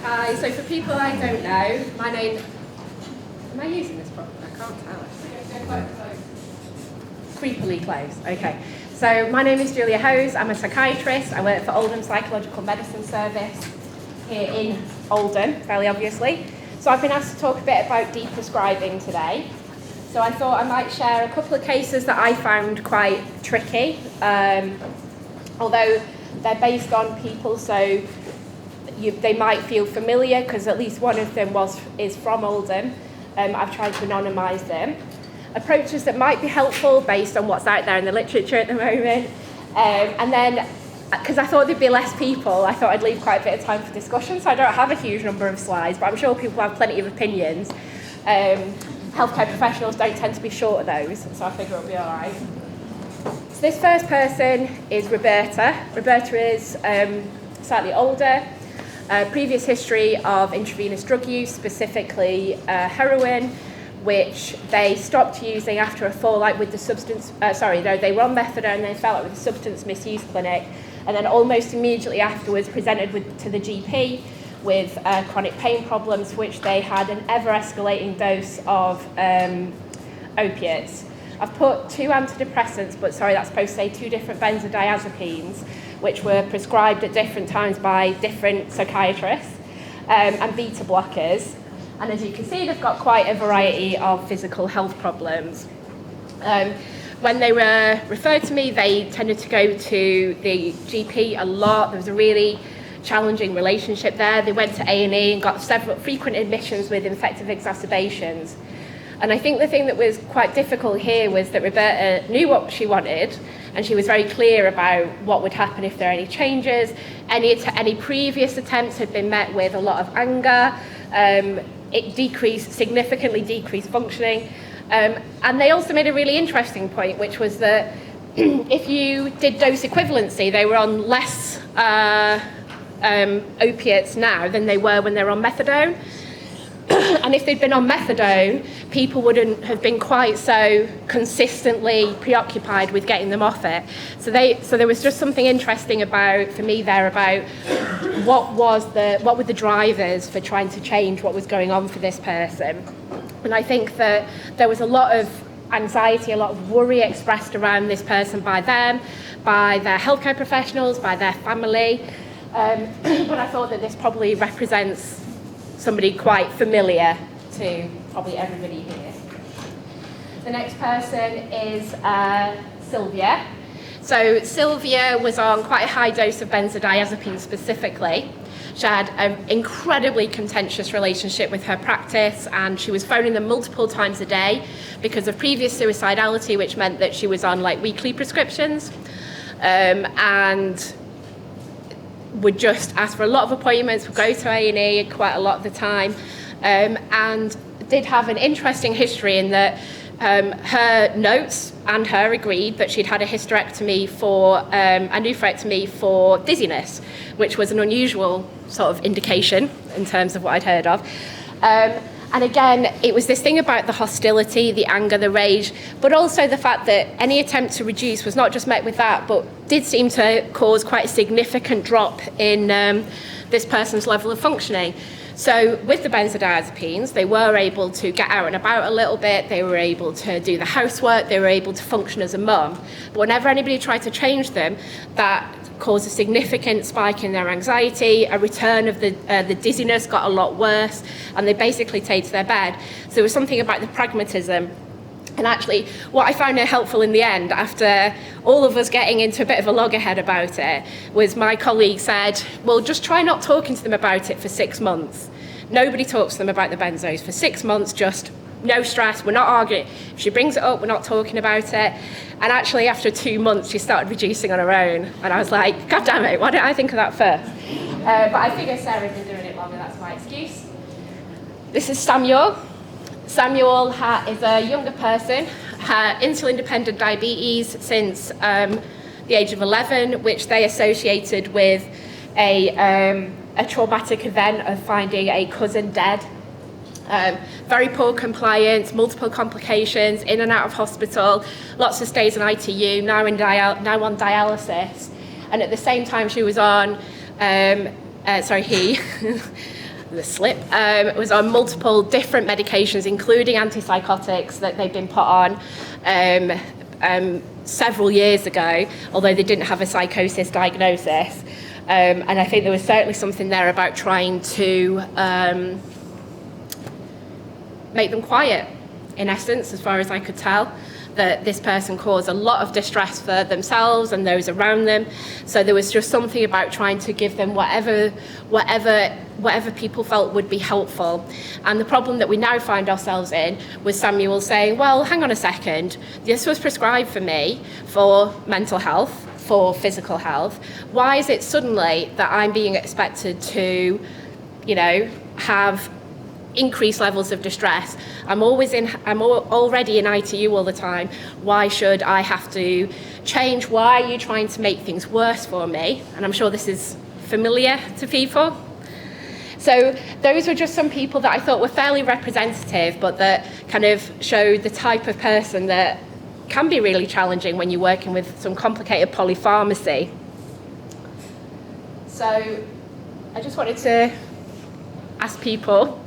Hi, so for people I don't know, my name... Am I using this properly? I can't tell. Creepily close, okay. So my name is Julia Hose, I'm a psychiatrist. I work for Oldham Psychological Medicine Service here in Oldham, fairly obviously. So I've been asked to talk a bit about deprescribing today. So I thought I might share a couple of cases that I found quite tricky, although they're based on people, so they might feel familiar because at least one of them is from Oldham. I've tried to anonymise them. Approaches that might be helpful based on what's out there in the literature at the moment. And then, because I thought there'd be less people, I thought I'd leave quite a bit of time for discussion, so I don't have a huge number of slides, but I'm sure people have plenty of opinions. Healthcare professionals don't tend to be short of those, so I figure it'll be all right. So this first person is Roberta. Roberta is slightly older. Previous history of intravenous drug use, specifically heroin, which they stopped using after a fallout with the substance, they were on methadone and they fell out with a substance misuse clinic, and then almost immediately afterwards presented to the GP with chronic pain problems, which they had an ever-escalating dose of opiates. I've put 2 antidepressants, but sorry, that's supposed to say 2 different benzodiazepines, which were prescribed at different times by different psychiatrists, and beta blockers. And as you can see, they've got quite a variety of physical health problems. When they were referred to me, they tended to go to the GP a lot. There was a really challenging relationship there. They went to A&E and got several frequent admissions with infective exacerbations. And I think the thing that was quite difficult here was that Roberta knew what she wanted, and she was very clear about what would happen if there are any changes. Any previous attempts had been met with a lot of anger. It significantly decreased functioning. And they also made a really interesting point, which was that if you did dose equivalency, they were on less opiates now than they were when they were on methadone. And if they'd been on methadone, people wouldn't have been quite so consistently preoccupied with getting them off it. So there was just something interesting about what were the drivers for trying to change what was going on for this person. And I think that there was a lot of anxiety, a lot of worry expressed around this person by them, by their healthcare professionals, by their family. But I thought that this probably represents somebody quite familiar to probably everybody here. The next person is Sylvia. So Sylvia was on quite a high dose of benzodiazepine specifically. She had an incredibly contentious relationship with her practice, and she was phoning them multiple times a day because of previous suicidality, which meant that she was on weekly prescriptions, and would just ask for a lot of appointments, would go to A&E quite a lot of the time, and did have an interesting history in that her notes and her agreed that she'd had a hysterectomy a nephrectomy for dizziness, which was an unusual sort of indication in terms of what I'd heard of. And again, it was this thing about the hostility, the anger, the rage, but also the fact that any attempt to reduce was not just met with that, but did seem to cause quite a significant drop in this person's level of functioning. So with the benzodiazepines, they were able to get out and about a little bit, they were able to do the housework, they were able to function as a mum. But whenever anybody tried to change them, that caused a significant spike in their anxiety, a return of the dizziness got a lot worse, and they basically stayed to their bed. So there was something about the pragmatism. And actually, what I found helpful in the end, after all of us getting into a bit of a loggerhead about it, was my colleague said, well, just try not talking to them about it for 6 months. Nobody talks to them about the benzos for 6 months, just no stress, we're not arguing. If she brings it up, we're not talking about it. And actually, after 2 months, she started reducing on her own. And I was like, God damn it, why didn't I think of that first? But I figure Sarah's been doing it longer, that's my excuse. This is Samuel. Samuel is a younger person, had insulin-dependent diabetes since the age of 11, which they associated with a traumatic event of finding a cousin dead. Very poor compliance, multiple complications, in and out of hospital, lots of stays in ITU, now on dialysis. And at the same time she was on, he the slip, was on multiple different medications, including antipsychotics that they'd been put on several years ago, although they didn't have a psychosis diagnosis. And I think there was certainly something there about trying to make them quiet, in essence, as far as I could tell, that this person caused a lot of distress for themselves and those around them. So there was just something about trying to give them whatever people felt would be helpful. And the problem that we now find ourselves in was Samuel saying, well, hang on a second, this was prescribed for me for mental health, for physical health. Why is it suddenly that I'm being expected to, have increased levels of distress? I'm already in ITU all the time. Why should I have to change? Why are you trying to make things worse for me? And I'm sure this is familiar to people. So those were just some people that I thought were fairly representative, but that kind of showed the type of person that can be really challenging when you're working with some complicated polypharmacy. So I just wanted to ask people,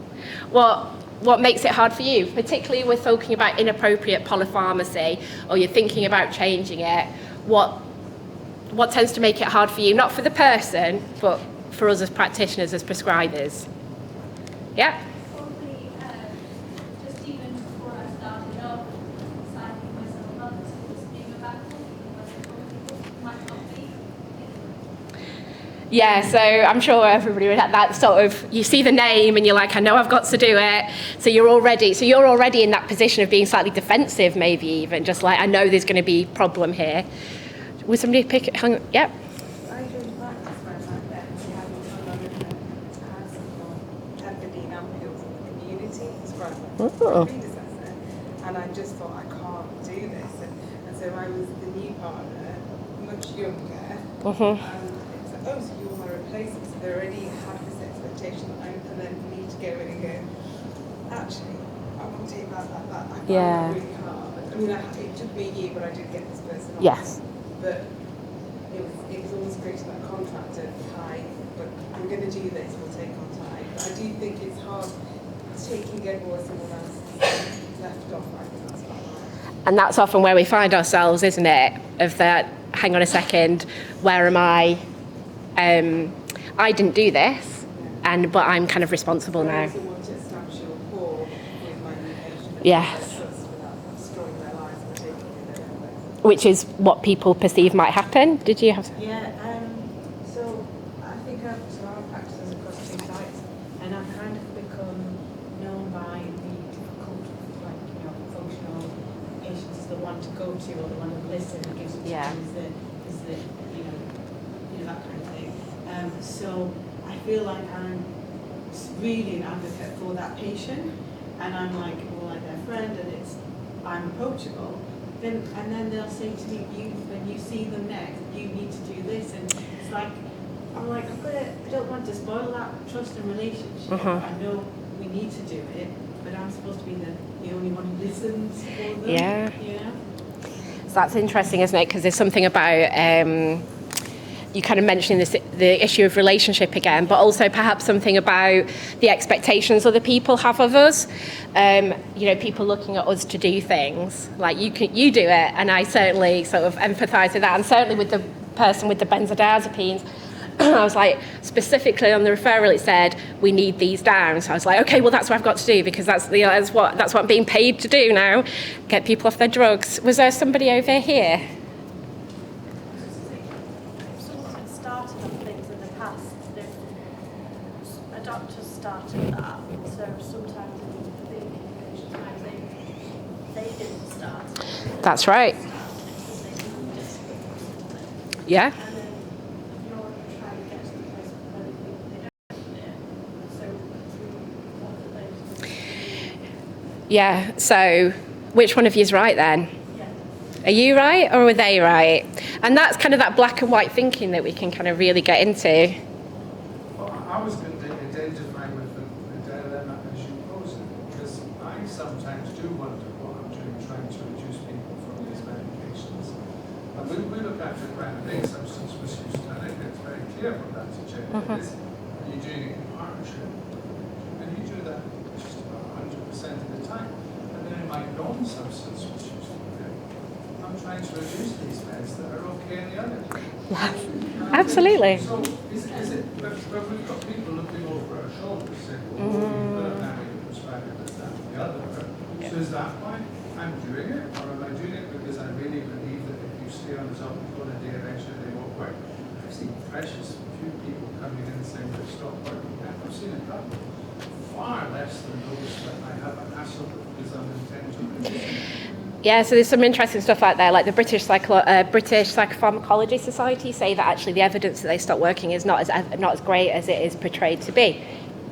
what makes it hard for you, particularly with talking about inappropriate polypharmacy, or you're thinking about changing it? What tends to make it hard for you, not for the person, but for us as practitioners, as prescribers? Yeah? Probably just even before I started off, citing myself up as being a battle, because might not be. Yeah, so I'm sure everybody would have that sort of, you see the name and you're like, I know I've got to do it. So you're already in that position of being slightly defensive, maybe even, just like, I know there's going to be a problem here. Would somebody pick it? Hang on. Yep. I do practice where I'm like that. We have a lot of Pennine pills in the community, prescribed by my predecessor, and I just thought, I can't do this. And so I was the new partner, much younger, and it's like, oh, so you want my replacement? So they already have this expectation that and then for me to go in and go, actually, I want to take that. I find that really hard. I mean, it took me a year, but I did get this person on. Yes. But it was almost creating that contract of, hi, but I'm going to do this, we'll take on time. But I do think it's hard taking over what someone else has left off. I think that's quite hard. And that's often where we find ourselves, isn't it? Of that, hang on a second, where am I? I didn't do this, but I'm kind of responsible now. I also want to establish a rapport with my new patient. Yes. Without destroying their lives and taking it their own way. Which is what people perceive might happen. Did you have? Yeah, so I think I've practices across 2 sites, and I've kind of become known by the difficult, functional patients as the one to go to, or the one to listen and gives you is the that kind of thing. So I feel like I'm really an advocate for that patient, and I'm like more like their friend, and I'm approachable. And then they'll say to me, when you see them next, you need to do this, and it's like, I'm like, I don't want to spoil that trust and relationship. I know we need to do it, but I'm supposed to be the only one who listens for them. Yeah. Yeah. So that's interesting, isn't it? Because there's something about you kind of mentioning the issue of relationship again, but also perhaps something about the expectations other people have of us. People looking at us to do things like you do it, and I certainly sort of empathise with that, and certainly with the person with the benzodiazepines. I was like, specifically on the referral, it said we need these down. So I was like, okay, well that's what I've got to do, because that's what I'm being paid to do now, get people off their drugs. Was there somebody over here? Started that, so sometimes the patients might say they didn't start. That's right. Yeah. And then you're trying to get to the place where they don't do it. So what are they? Yeah. So, which one of you is right then? Yeah. Are you right, or are they right? And that's kind of that black and white thinking that we can kind of really get into. Well, I was going to identify with the dilemma as you pose it, because I sometimes do wonder what I'm doing trying to reduce people from these medications. And we look after quite a big substance misuse clinic. It's very clear what that agenda is. And you're doing it in partnership. of the time. And then in my non-substance misuse work, I'm trying to reduce these meds that are okay in the other. Yes, absolutely. So is it, but we've got people looking over our shoulders saying, well, you've got to marry the prescriber, this, that, and the other. So is that why I'm doing it, or am I doing it because I really believe that if you stay on the Zolpidem a day, eventually they won't work? I've seen precious few people coming in saying they've stopped working. I've seen a couple, far less than those that I have a hassle with because I'm intending to reduce it. Yeah, so there's some interesting stuff out there, like the British Psychopharmacology Society say that actually the evidence that they stop working is not as great as it is portrayed to be.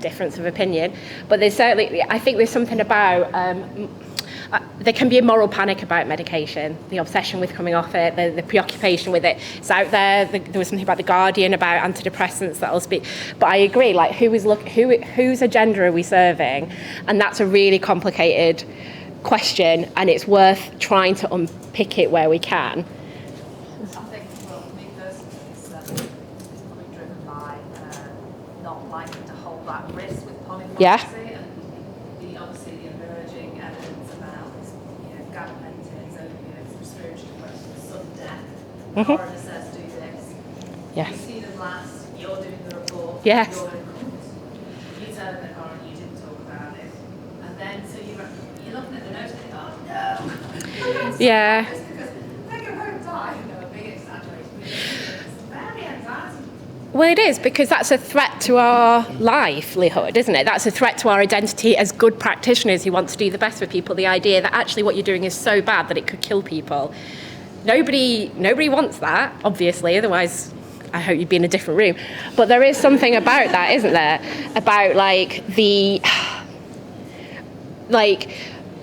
Difference of opinion, but there's certainly, I think there's something about there can be a moral panic about medication, the obsession with coming off it, the preoccupation with it. It's out there. There was something about The Guardian about antidepressants that I'll speak. But I agree, like whose agenda are we serving? And that's a really complicated question, and it's worth trying to unpick it where we can. I think, well, for me personally, it's probably driven by not liking to hold that risk with polypharmacy, and obviously the emerging evidence about this, gabapentins, opioids, respiratory depression, sudden death. The coroner says do this. Yes. You see them last, you're doing the report, Yes. you're in court. You tell the coroner you didn't talk about it, and then so you're looking at the notes and you go, oh no. Yeah. Because I think I won't die. A big exaggeration. It's very anxiety. Well, it is, because that's a threat to our livelihood, isn't it? That's a threat to our identity as good practitioners who want to do the best for people. The idea that actually what you're doing is so bad that it could kill people. Nobody wants that, obviously, otherwise I hope you'd be in a different room. But there is something about that, isn't there? About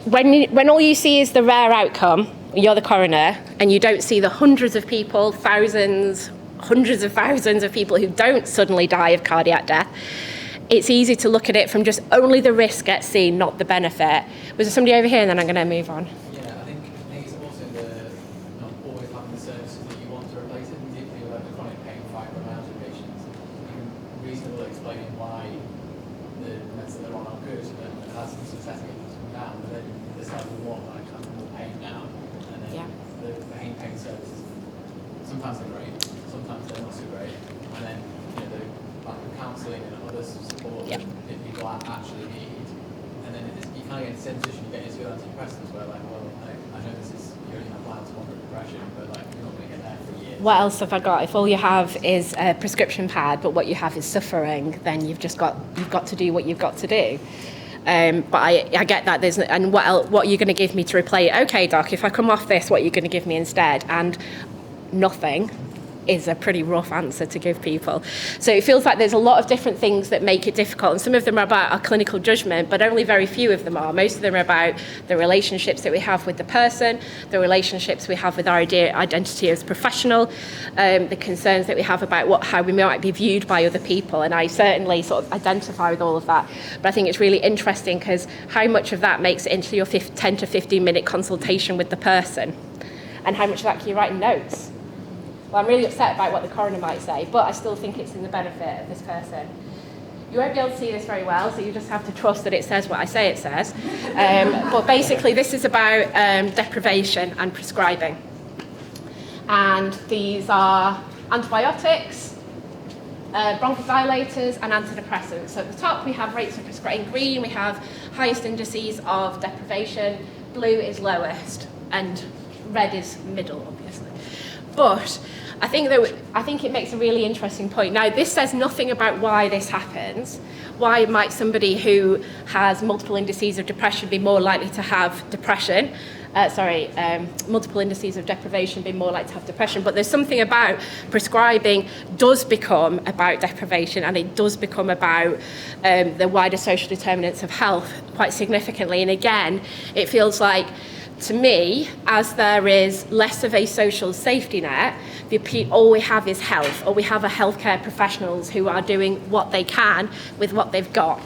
when all you see is the rare outcome, you're the coroner, and you don't see the hundreds of people, hundreds of thousands of people who don't suddenly die of cardiac death, it's easy to look at it from just only the risk gets seen, not the benefit. Was there somebody over here, and then I'm going to move on? Yeah, I think it's also not always having the services that you want to replace it, particularly with the chronic pain fibromyalgia patients. Reasonable explaining why the meds that they're on are good and has some success getting them down, but then they start to want like kind of more pain now, and then the pain services sometimes they're great, sometimes they're not so great, and then the lack of counselling and other support that people actually need, and then you kind of get into the same position you get into with antidepressants where like, well, I know this is, you only have mild to moderate depression, but like you're not going to get there for years. What else have I got? If all you have is a prescription pad, but what you have is suffering, then you've got to do what you've got to do. But I get that. And what are you going to give me to replace it? Okay, doc, if I come off this, what are you going to give me instead? And nothing is a pretty rough answer to give people. So it feels like there's a lot of different things that make it difficult, and some of them are about our clinical judgment, but only very few of them are. Most of them are about the relationships that we have with the person, the relationships we have with our identity as professional, the concerns that we have about how we might be viewed by other people, and I certainly sort of identify with all of that. But I think it's really interesting because how much of that makes it into your 10 to 15 minute consultation with the person, and how much of that can you write in notes? Well, I'm really upset about what the coroner might say, but I still think it's in the benefit of this person. You won't be able to see this very well, so you just have to trust that it says what I say it says. But basically, this is about deprivation and prescribing. And these are antibiotics, bronchodilators, and antidepressants. So at the top, we have rates of prescribing. In green, we have highest indices of deprivation. Blue is lowest, and red is middle, obviously. But I think it makes a really interesting point. Now, this says nothing about why this happens. Why might somebody who has multiple indices of depression be more likely to have depression? Multiple indices of deprivation be more likely to have depression. But there's something about prescribing does become about deprivation, and it does become about the wider social determinants of health quite significantly. And again, it feels like, to me, as there is less of a social safety net, all we have is health, or we have healthcare professionals who are doing what they can with what they've got.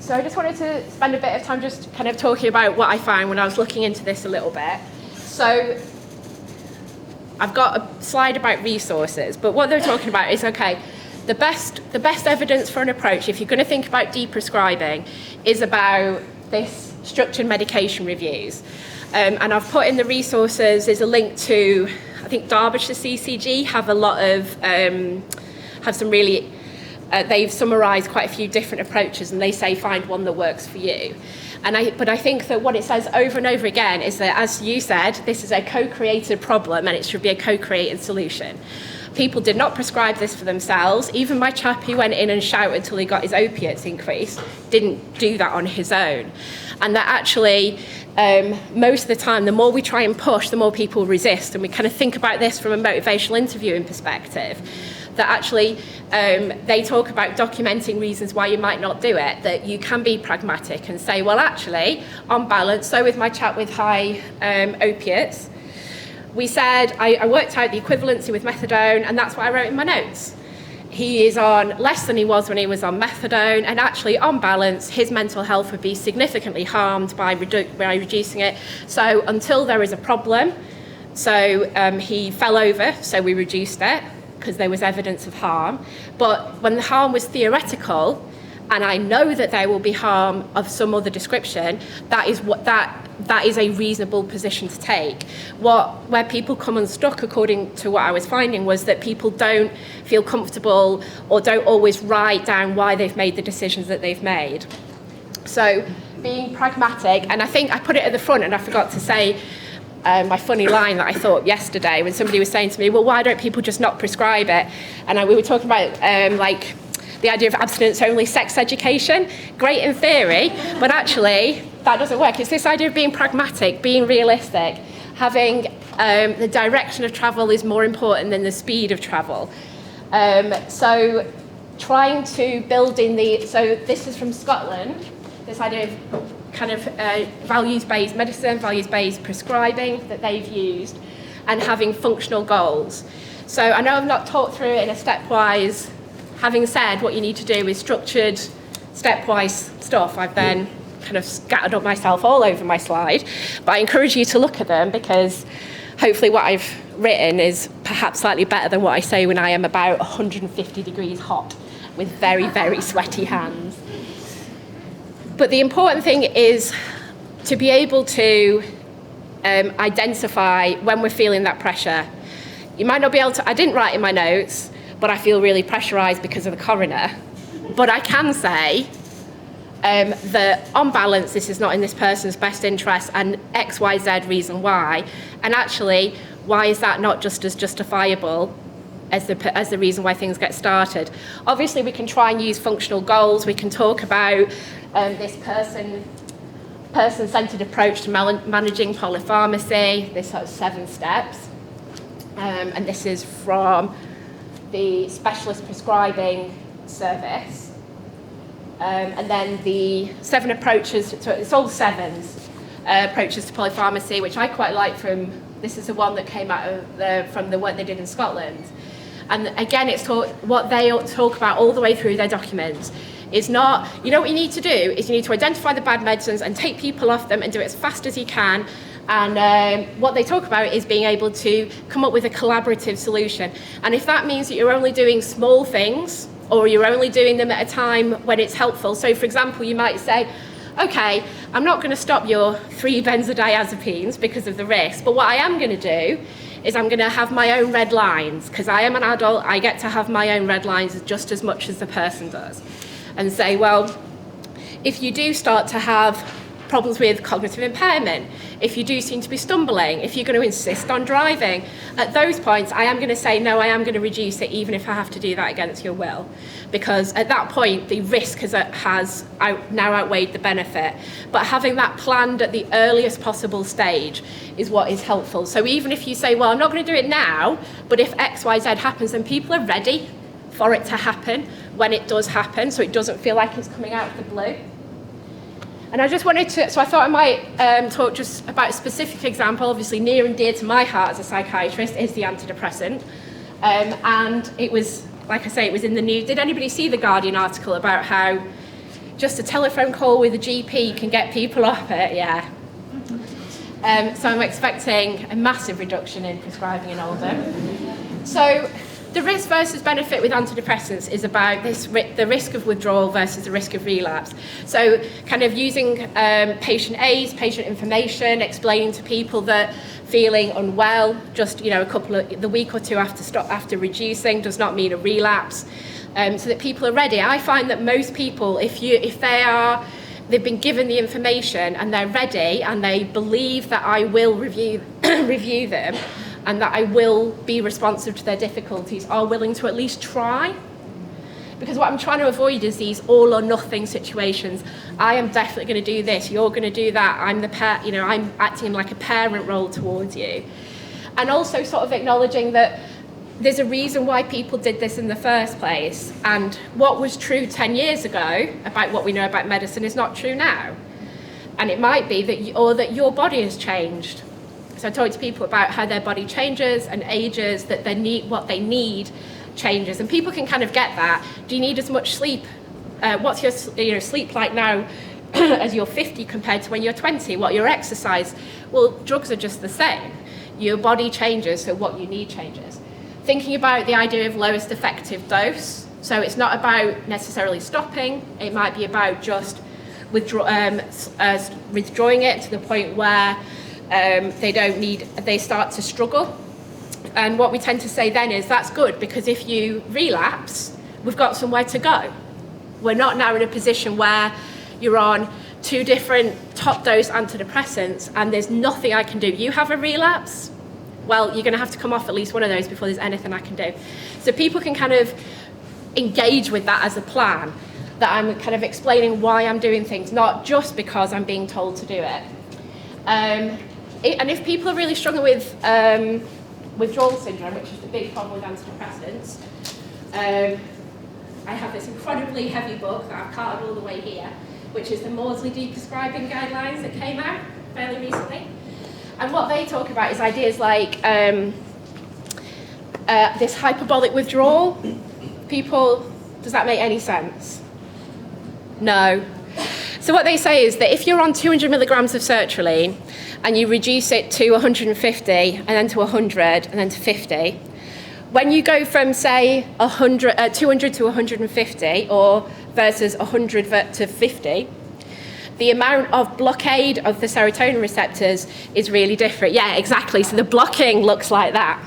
So I just wanted to spend a bit of time just kind of talking about what I found when I was looking into this a little bit. So I've got a slide about resources, but what they're talking about is, okay, the best evidence for an approach, if you're going to think about deprescribing, is about this structured medication reviews. And I've put in the resources, there's a link to, I think Derbyshire CCG have a lot of, have some really, they've summarised quite a few different approaches, and they say find one that works for you. But I think that what it says over and over again is that, as you said, this is a co-created problem and it should be a co-created solution. People did not prescribe this for themselves. Even my chap who went in and shouted until he got his opiates increased didn't do that on his own. And that actually, most of the time, the more we try and push, the more people resist. And we kind of think about this from a motivational interviewing perspective, that actually they talk about documenting reasons why you might not do it, that you can be pragmatic and say, well, actually, on balance, so with my chat with high opiates, we said, I worked out the equivalency with methadone, and that's what I wrote in my notes. He is on less than he was when he was on methadone, and actually, on balance, his mental health would be significantly harmed by reducing it. So until there is a problem, so he fell over, so we reduced it, because there was evidence of harm. But when the harm was theoretical, and I know that there will be harm of some other description, that is a reasonable position to take. Where people come unstuck, according to what I was finding, was that people don't feel comfortable or don't always write down why they've made the decisions that they've made. So being pragmatic, and I think I put it at the front and I forgot to say my funny line that I thought yesterday when somebody was saying to me, well, why don't people just not prescribe it? And we were talking about like the idea of abstinence-only sex education. Great in theory, but actually that doesn't work. It's this idea of being pragmatic, being realistic, having the direction of travel is more important than the speed of travel. So trying to build in so this is from Scotland, this idea of kind of values-based medicine, values-based prescribing that they've used, and having functional goals. So I know I've not talked through it in a stepwise. Having said what you need to do is structured, stepwise stuff, I've then kind of scattered up myself all over my slide, but I encourage you to look at them, because hopefully what I've written is perhaps slightly better than what I say when I am about 150 degrees hot with very, very sweaty hands. But the important thing is to be able to identify when we're feeling that pressure. You might not be able to, I didn't write in my notes, but I feel really pressurised because of the coroner. But I can say that on balance, this is not in this person's best interest, and X, Y, Z reason why. And actually, why is that not just as justifiable as the reason why things get started? Obviously, we can try and use functional goals. We can talk about this person-centred approach to managing polypharmacy, this sort of 7 steps. And this is from the Specialist Prescribing Service. And then the 7 approaches, so it's all 7s, approaches to polypharmacy, which I quite like this is the one that came out of from the work they did in Scotland. And again, it's what they talk about all the way through their documents is not, you know what you need to do is you need to identify the bad medicines and take people off them and do it as fast as you can. And what they talk about is being able to come up with a collaborative solution. And if that means that you're only doing small things, or you're only doing them at a time when it's helpful. So for example, you might say, okay, I'm not going to stop your 3 benzodiazepines because of the risk, but what I am going to do is I'm going to have my own red lines, because I am an adult, I get to have my own red lines just as much as the person does. And say, well, if you do start to have problems with cognitive impairment, if you do seem to be stumbling, if you're going to insist on driving, at those points I am going to say, no, I am going to reduce it even if I have to do that against your will. Because at that point, the risk has now outweighed the benefit. But having that planned at the earliest possible stage is what is helpful. So even if you say, well, I'm not going to do it now, but if X, Y, Z happens, then people are ready for it to happen when it does happen, so it doesn't feel like it's coming out of the blue. And I just wanted to, so I thought I might talk just about a specific example, obviously near and dear to my heart as a psychiatrist, is the antidepressant. And it was, like I say, it was in the news. Did anybody see the Guardian article about how just a telephone call with a GP can get people off it? Yeah. So I'm expecting a massive reduction in prescribing in Oldham. So the risk versus benefit with antidepressants is about the risk of withdrawal versus the risk of relapse. So kind of using patient aids, patient information, explaining to people that feeling unwell just, the week or two after reducing does not mean a relapse, so that people are ready. I find that most people, if they've been given the information and they're ready and they believe that I will review them and that I will be responsive to their difficulties, are willing to at least try. Because what I'm trying to avoid is these all or nothing situations. I am definitely going to do this, you're going to do that, I'm acting like a parent role towards you. And also sort of acknowledging that there's a reason why people did this in the first place, and what was true 10 years ago about what we know about medicine is not true now. And it might be that your body has changed. So I talk to people about how their body changes and ages, that what they need changes, and people can kind of get that. Do you need as much sleep? What's your sleep like now as you're 50 compared to when you're 20? What your exercise? Well, drugs are just the same. Your body changes, so what you need changes. Thinking about the idea of lowest effective dose. So it's not about necessarily stopping. It might be about just withdrawing it to the point where they start to struggle. And what we tend to say then is that's good, because if you relapse, we've got somewhere to go. We're not now in a position where you're on 2 different top dose antidepressants and there's nothing I can do. You have a relapse, well, you're going to have to come off at least one of those before there's anything I can do. So people can kind of engage with that as a plan, that I'm kind of explaining why I'm doing things, not just because I'm being told to do it. And if people are really struggling with withdrawal syndrome, which is the big problem with antidepressants, I have this incredibly heavy book that I've carted all the way here, which is the Maudsley Deprescribing Guidelines that came out fairly recently. And what they talk about is ideas like this hyperbolic withdrawal. People, does that make any sense? No. So what they say is that if you're on 200 milligrams of sertraline and you reduce it to 150 and then to 100 and then to 50, when you go from, say, 200 to 150 or versus 100 to 50, the amount of blockade of the serotonin receptors is really different. Yeah, exactly. So the blocking looks like that.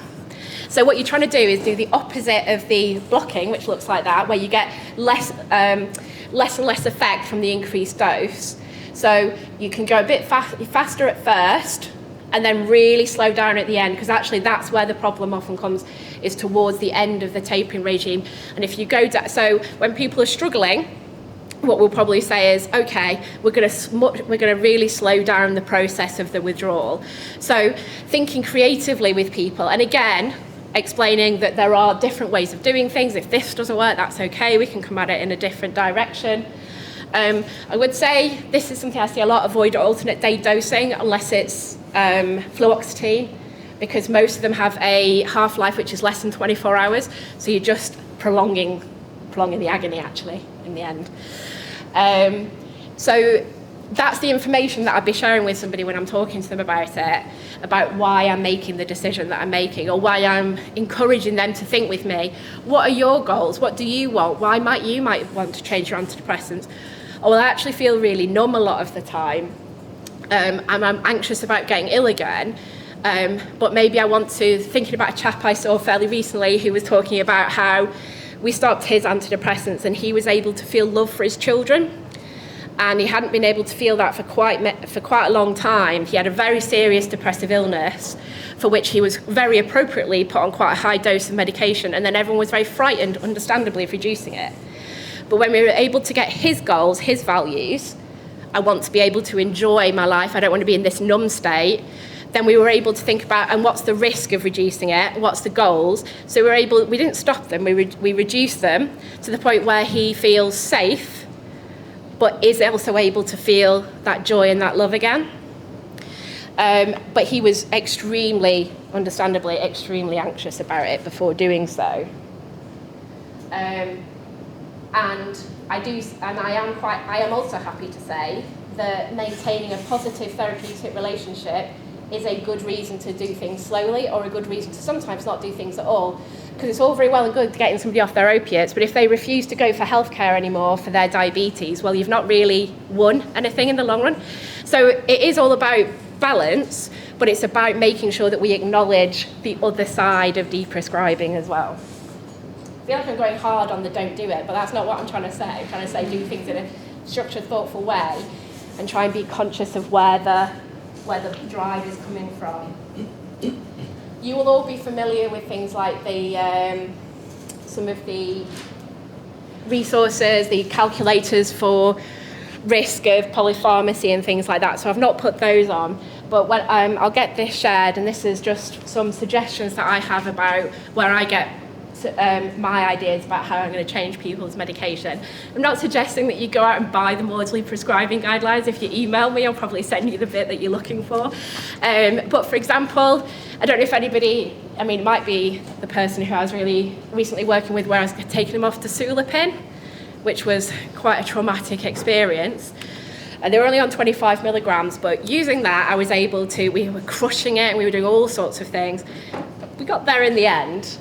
So what you're trying to do is do the opposite of the blocking, which looks like that, where you get less and less effect from the increased dose. So you can go a bit faster at first and then really slow down at the end, because actually that's where the problem often comes, is towards the end of the tapering regime. And if you go down, so when people are struggling, what we'll probably say is, okay, we're going to really slow down the process of the withdrawal. So thinking creatively with people, and again, explaining that there are different ways of doing things. If this doesn't work, that's okay. We can come at it in a different direction. I would say this is something I see a lot: avoid alternate day dosing unless it's fluoxetine, because most of them have a half-life which is less than 24 hours. So you're just prolonging the agony, actually, in the end. So that's the information that I'd be sharing with somebody when I'm talking to them about it, about why I'm making the decision that I'm making, or why I'm encouraging them to think with me, what are your goals? What do you want? Why might you want to change your antidepressants? Or I actually feel really numb a lot of the time, and I'm anxious about getting ill again. But maybe I want to, thinking about a chap I saw fairly recently who was talking about how we stopped his antidepressants and he was able to feel love for his children. And he hadn't been able to feel that for quite a long time. He had a very serious depressive illness for which he was very appropriately put on quite a high dose of medication, and then everyone was very frightened, understandably, of reducing it. But when we were able to get his goals, his values, I want to be able to enjoy my life, I don't want to be in this numb state, then we were able to think about, and what's the risk of reducing it, what's the goals? So we didn't stop them, we reduced them to the point where he feels safe, but is also able to feel that joy and that love again. But he was understandably, extremely anxious about it before doing so. And I am also happy to say that maintaining a positive therapeutic relationship is a good reason to do things slowly, or a good reason to sometimes not do things at all. Because it's all very well and good getting somebody off their opiates, but if they refuse to go for healthcare anymore for their diabetes, well, you've not really won anything in the long run. So it is all about balance, but it's about making sure that we acknowledge the other side of deprescribing as well. I feel like I'm going hard on the don't do it, but that's not what I'm trying to say. I'm trying to say do things in a structured, thoughtful way and try and be conscious of where the drive is coming from. You will all be familiar with things like some of the resources, the calculators for risk of polypharmacy and things like that. So I've not put those on, but when, I'll get this shared, and this is just some suggestions that I have about where I get my ideas about how I'm going to change people's medication. I'm not suggesting that you go out and buy the Maudsley prescribing guidelines. If you email me, I'll probably send you the bit that you're looking for. But for example, I don't know if anybody, I mean, it might be the person who I was really recently working with where I was taking them off to Sulapin, which was quite a traumatic experience. And they were only on 25 milligrams, but using that, I was able to, we were crushing it and we were doing all sorts of things. We got there in the end,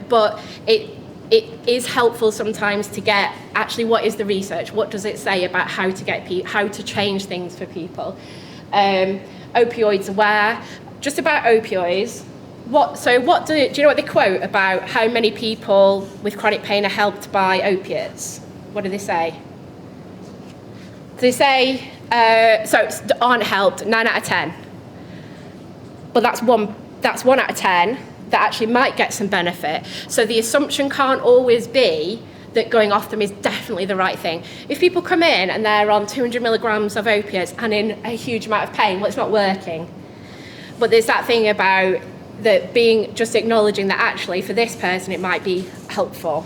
but it is helpful sometimes to get actually what is the research, what does it say about how to get how to change things for people. Opioids aware, just about opioids. Do you know what they quote about how many people with chronic pain are helped by opiates? What do they say? They say aren't helped 9 out of 10, but that's one out of 10 that actually might get some benefit. So the assumption can't always be that going off them is definitely the right thing. If people come in and they're on 200 milligrams of opiates and in a huge amount of pain, well, it's not working. But there's that thing about that being just acknowledging that actually for this person it might be helpful.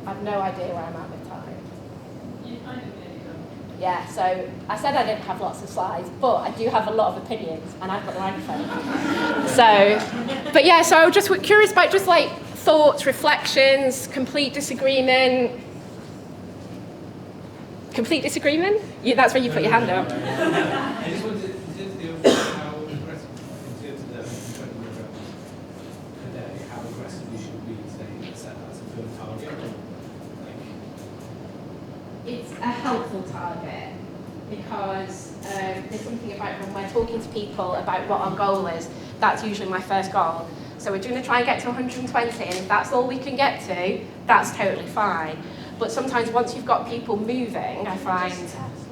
I have no idea where I'm at with time. Yeah, so I said I didn't have lots of slides, but I do have a lot of opinions, and I've got the microphone. So I was just curious about just like thoughts, reflections, complete disagreement. Complete disagreement? That's where you put your hand up. I just wanted to how aggressive, in terms of the 120 milligrams per day, how aggressive we should be saying set that as a firm target. It's a helpful target because there's something about when we're talking to people about what our goal is, that's usually my first goal. So we're going to try and get to 120, and if that's all we can get to, that's totally fine. But sometimes once you've got people moving, I find...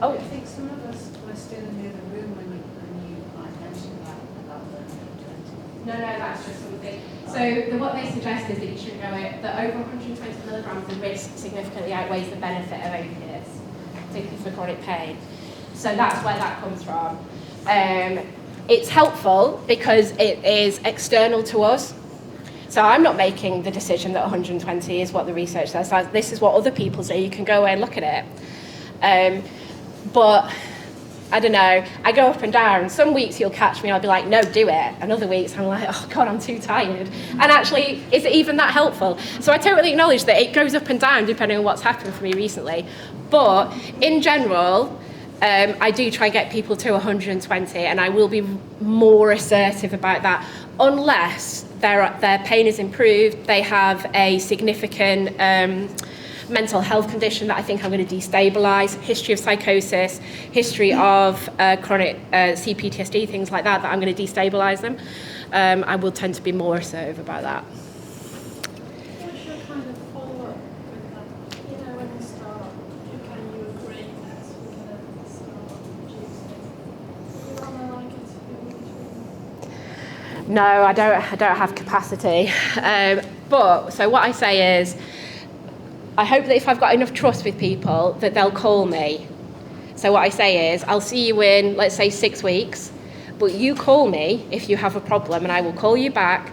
I think some of us were still in the other room when you mentioned that about the 120. No, that's just something. So what they suggest is that you should go that over 120 milligrams, the risk significantly outweighs the benefit of opiates, particularly for chronic pain. So that's where that comes from. It's helpful because it is external to us. So I'm not making the decision that 120 is what the research says. This is what other people say. You can go away and look at it. But I don't know, I go up and down. Some weeks you'll catch me and I'll be like, no, do it. And other weeks I'm like, oh God, I'm too tired. And actually, is it even that helpful? So I totally acknowledge that it goes up and down depending on what's happened for me recently. But in general, I do try and get people to 120, and I will be more assertive about that unless their pain is improved, they have a significant mental health condition that I think I'm going to destabilise, history of psychosis, history of chronic CPTSD, things like that I'm going to destabilise them. I will tend to be more assertive about that. What's your kind of follow-up with that? You know, when you start, can you agree that we're going to start reducing? You want to like it to be between? No, I don't have capacity. But so what I say is, I hope that if I've got enough trust with people that they'll call me. So what I say is, I'll see you in, let's say, 6 weeks, but you call me if you have a problem, and I will call you back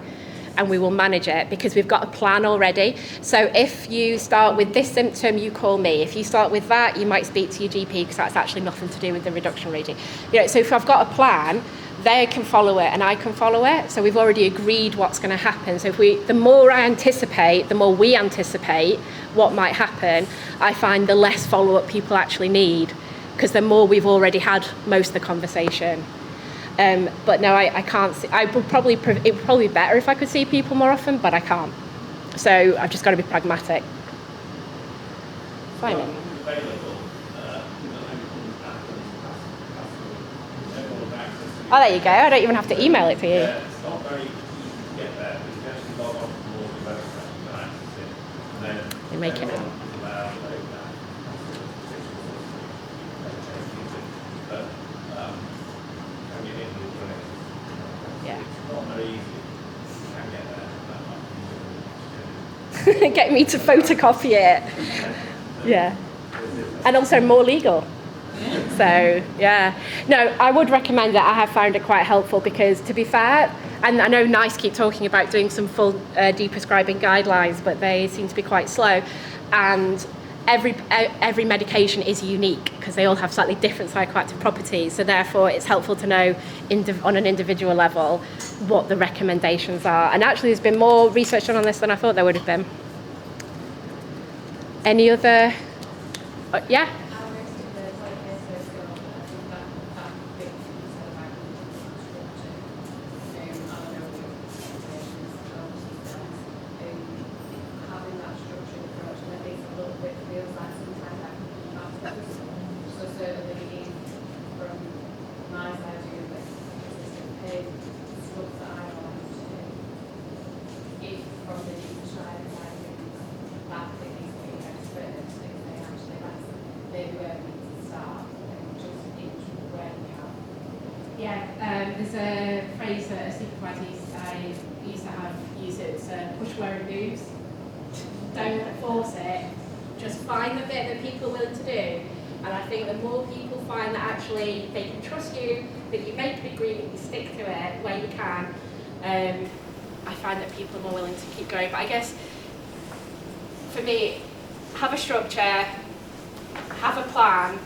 and we will manage it because we've got a plan already. So if you start with this symptom, you call me. If you start with that, you might speak to your GP because that's actually nothing to do with the reduction regime. You know, so if I've got a plan, they can follow it and I can follow it. So we've already agreed what's going to happen. So the more I anticipate, the more we anticipate what might happen, I find the less follow-up people actually need because the more we've already had most of the conversation. But no, I can't see, it would probably be better if I could see people more often, but I can't. So I've just got to be pragmatic. Simon. Oh, there you go. I don't even have to email it to you. Yeah, it's not very easy to get there, but you can actually log on to more of the website and access it. And then You make it everyone is allowed to open that. But can get in with the Yeah. It's not very easy. You can get there. That Get me to photocopy it. Yeah. And also more legal. So, yeah. No, I would recommend it. I have found it quite helpful because, to be fair, and I know NICE keep talking about doing some full deprescribing guidelines, but they seem to be quite slow. And every medication is unique because they all have slightly different psychoactive properties. So therefore, it's helpful to know on an individual level what the recommendations are. And actually, there's been more research done on this than I thought there would have been. Any other? Yeah? There's a phrase that a supervisor used to have use it, it's push where it moves. Don't force it, just find the bit that people are willing to do. And I think the more people find that actually they can trust you, that you make an agreement, you stick to it where you can, I find that people are more willing to keep going. But I guess, for me, have a structure, have a plan,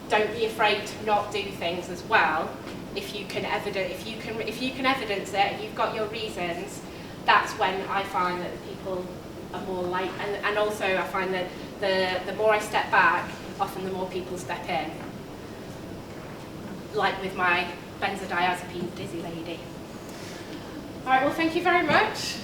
don't be afraid to not do things as well. If you can evidence it, and you've got your reasons, that's when I find that people are more like, and also I find that the more I step back, often the more people step in. Like with my benzodiazepine dizzy lady. All right, well, thank you very much.